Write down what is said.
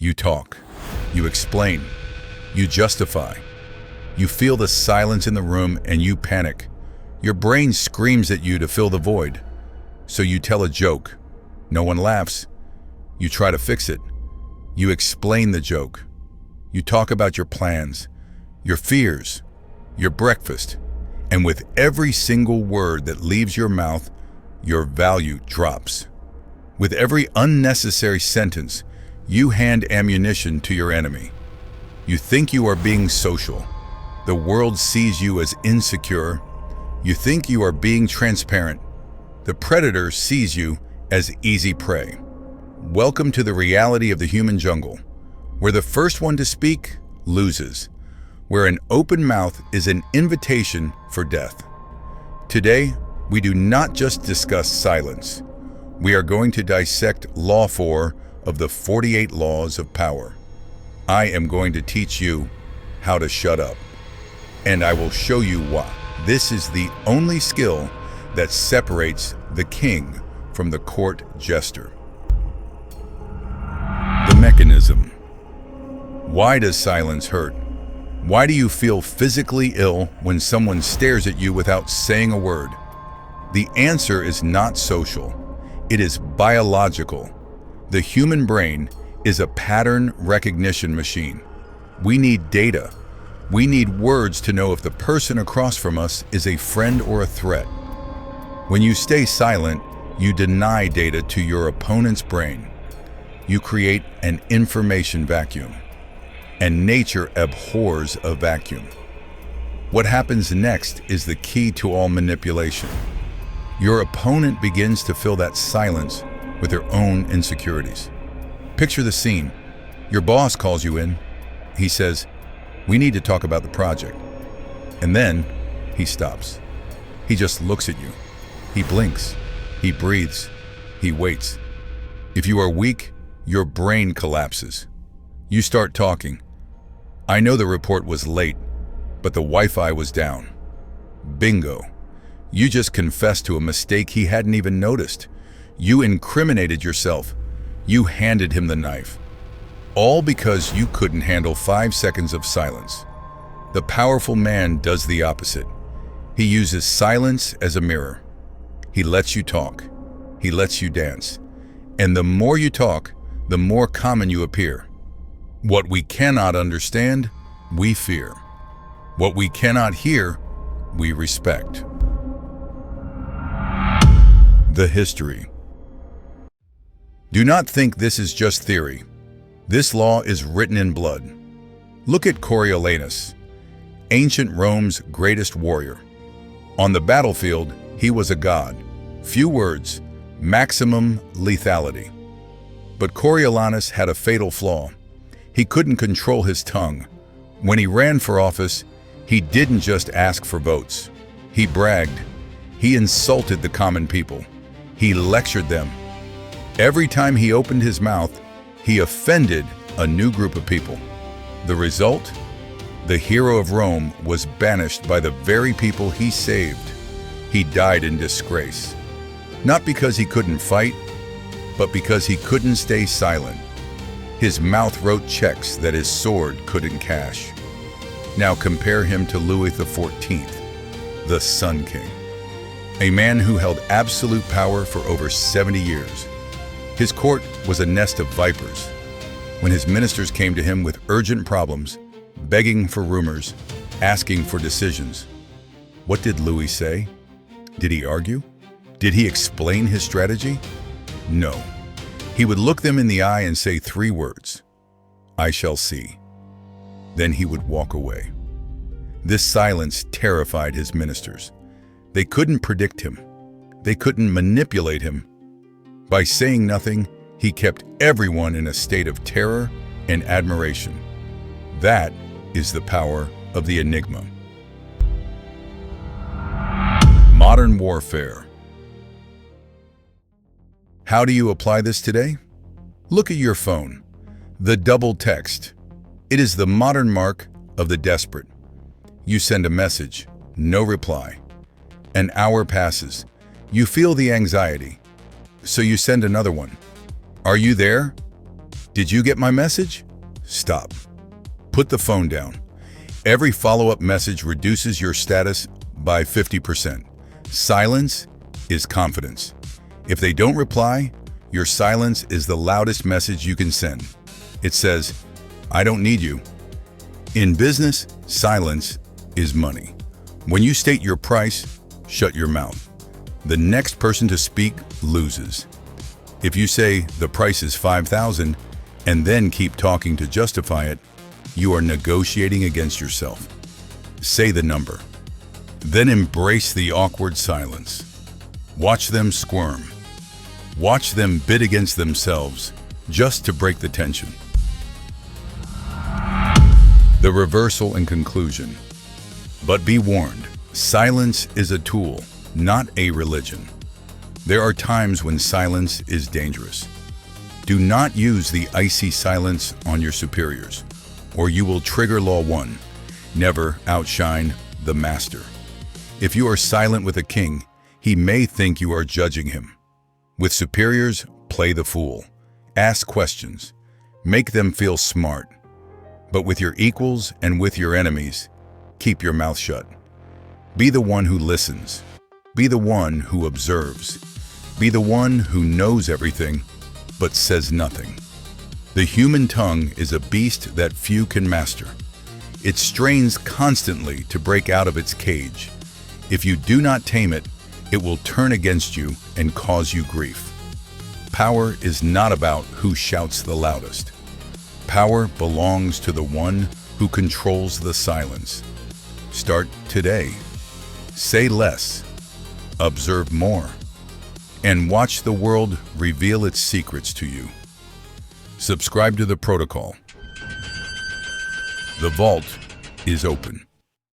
You talk. You explain. You justify. You feel the silence in the room and you panic. Your brain screams at you to fill the void. So you tell a joke. No one laughs. You try to fix it. You explain the joke. You talk about your plans, your fears, your breakfast. And with every single word that leaves your mouth, your value drops. With every unnecessary sentence, you hand ammunition to your enemy. You think you are being social. The world sees you as insecure. You think you are being transparent. The predator sees you as easy prey. Welcome to the reality of the human jungle, where the first one to speak loses, where an open mouth is an invitation for death. Today, we do not just discuss silence. We are going to dissect Law 4 of the 48 Laws of Power. I am going to teach you how to shut up, and I will show you why. This is the only skill that separates the king from the court jester. The mechanism. Why does silence hurt? Why do you feel physically ill when someone stares at you without saying a word? The answer is not social. It is biological. The human brain is a pattern recognition machine. We need data. We need words to know if the person across from us is a friend or a threat. When you stay silent, you deny data to your opponent's brain. You create an information vacuum. And nature abhors a vacuum. What happens next is the key to all manipulation. Your opponent begins to fill that silence with their own insecurities. Picture the scene. Your boss calls you in. He says, "We need to talk about the project." And then he stops. He just looks at you. He blinks. He breathes. He waits. If you are weak, your brain collapses. You start talking. "I know the report was late, but the Wi-Fi was down." Bingo. You just confessed to a mistake he hadn't even noticed. You incriminated yourself. You handed him the knife. All because you couldn't handle 5 seconds of silence. The powerful man does the opposite. He uses silence as a mirror. He lets you talk. He lets you dance. And the more you talk, the more common you appear. What we cannot understand, we fear. What we cannot hear, we respect. The history. Do not think this is just theory. This law is written in blood. Look at Coriolanus, ancient Rome's greatest warrior. On the battlefield, he was a god. Few words, maximum lethality. But Coriolanus had a fatal flaw. He couldn't control his tongue. When he ran for office, he didn't just ask for votes. He bragged. He insulted the common people. He lectured them. Every time he opened his mouth, he offended a new group of people. The result? The hero of Rome was banished by the very people he saved. He died in disgrace. Not because he couldn't fight, but because he couldn't stay silent. His mouth wrote checks that his sword couldn't cash. Now compare him to Louis XIV, the Sun King. A man who held absolute power for over 70 years. His court was a nest of vipers. When his ministers came to him with urgent problems, begging for rumors, asking for decisions, what did Louis say? Did he argue? Did he explain his strategy? No. He would look them in the eye and say 3 words, "I shall see." Then he would walk away. This silence terrified his ministers. They couldn't predict him. They couldn't manipulate him. By saying nothing, he kept everyone in a state of terror and admiration. That is the power of the enigma. Modern warfare. How do you apply this today? Look at your phone. The double text. It is the modern mark of the desperate. You send a message, no reply. An hour passes. You feel the anxiety. So you send another one. Are you there? Did you get my message? Stop. Put the phone down. Every follow-up message reduces your status by 50%. Silence is confidence. If they don't reply, your silence is the loudest message you can send. It says, I don't need you. In business, silence is money. When you state your price, shut your mouth. The next person to speak loses. If you say the price is $5,000 and then keep talking to justify it, you are negotiating against yourself. Say the number. Then embrace the awkward silence. Watch them squirm. Watch them bid against themselves just to break the tension. The reversal and conclusion. But be warned, silence is a tool, not a religion. There are times when silence is dangerous. Do not use the icy silence on your superiors, or you will trigger Law 1. Never outshine the master. If you are silent with a king, he may think you are judging him. With superiors, play the fool. Ask questions. Make them feel smart. But with your equals and with your enemies, keep your mouth shut. Be the one who listens. Be the one who observes. Be the one who knows everything, but says nothing. The human tongue is a beast that few can master. It strains constantly to break out of its cage. If you do not tame it, it will turn against you and cause you grief. Power is not about who shouts the loudest. Power belongs to the one who controls the silence. Start today. Say less. Observe more. And watch the world reveal its secrets to you. Subscribe to the protocol. The vault is open.